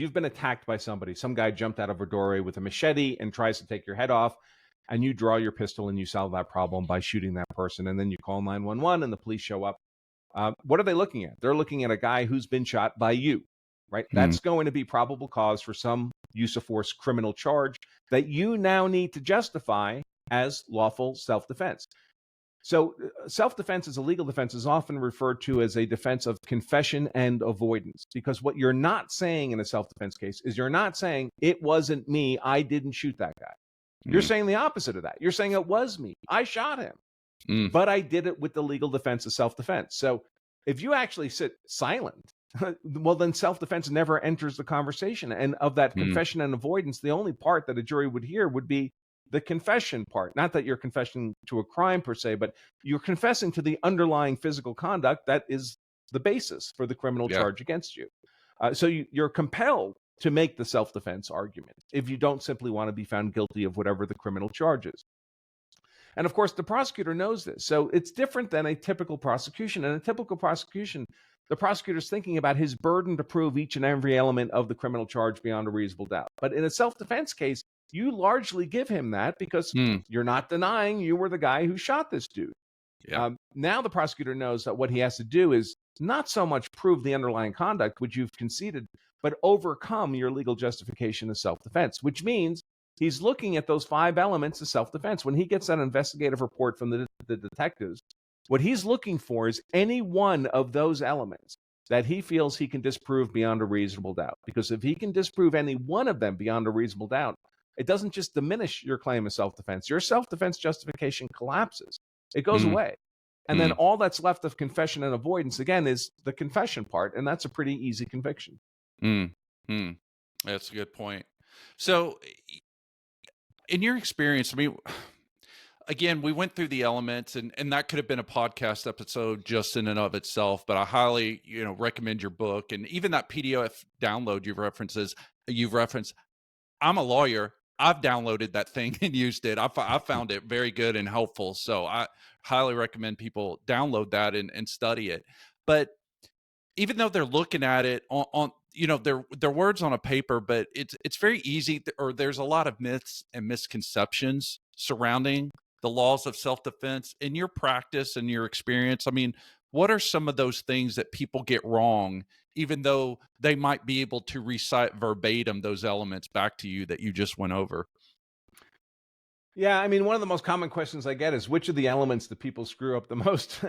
you've been attacked by somebody. Some guy jumped out of a doorway with a machete and tries to take your head off, and you draw your pistol and you solve that problem by shooting that person, and then you call 911 and the police show up. What are they looking at? They're looking at a guy who's been shot by you, right? That's going to be probable cause for some use of force criminal charge that you now need to justify as lawful self-defense. So self-defense as a legal defense is often referred to as a defense of confession and avoidance, because what you're not saying in a self-defense case is you're not saying, it wasn't me, I didn't shoot that guy. You're saying the opposite of that. You're saying it was me, I shot him, but I did it with the legal defense of self-defense. So if you actually sit silent, well, then self-defense never enters the conversation. And of that confession and avoidance, the only part that a jury would hear would be the confession part. Not that you're confessing to a crime per se, but you're confessing to the underlying physical conduct that is the basis for the criminal charge against you. So you're compelled to make the self-defense argument if you don't simply want to be found guilty of whatever the criminal charge is. And of course, the prosecutor knows this. So it's different than a typical prosecution. In a typical prosecution, the prosecutor's thinking about his burden to prove each and every element of the criminal charge beyond a reasonable doubt. But in a self-defense case, you largely give him that because you're not denying you were the guy who shot this dude. Now the prosecutor knows that what he has to do is not so much prove the underlying conduct, which you've conceded, but overcome your legal justification of self-defense, which means he's looking at those 5 elements of self-defense. When he gets that investigative report from the detectives, what he's looking for is any one of those elements that he feels he can disprove beyond a reasonable doubt. Because if he can disprove any one of them beyond a reasonable doubt, it doesn't just diminish your claim of self-defense. Your self-defense justification collapses. It goes away. And then all that's left of confession and avoidance, again, is the confession part. And that's a pretty easy conviction. That's a good point. So in your experience, I mean, again, we went through the elements, and that could have been a podcast episode just in and of itself, but I highly, recommend your book. And even that PDF download you've referenced. I'm a lawyer. I've downloaded that thing and used it. I found it very good and helpful. So I highly recommend people download that and study it. But even though they're looking at it on they're words on a paper, but it's very easy, or there's a lot of myths and misconceptions surrounding the laws of self-defense. In your practice and your experience, I mean, what are some of those things that people get wrong, even though they might be able to recite verbatim those elements back to you that you just went over? Yeah, I mean, one of the most common questions I get is, which of the elements do people screw up the most?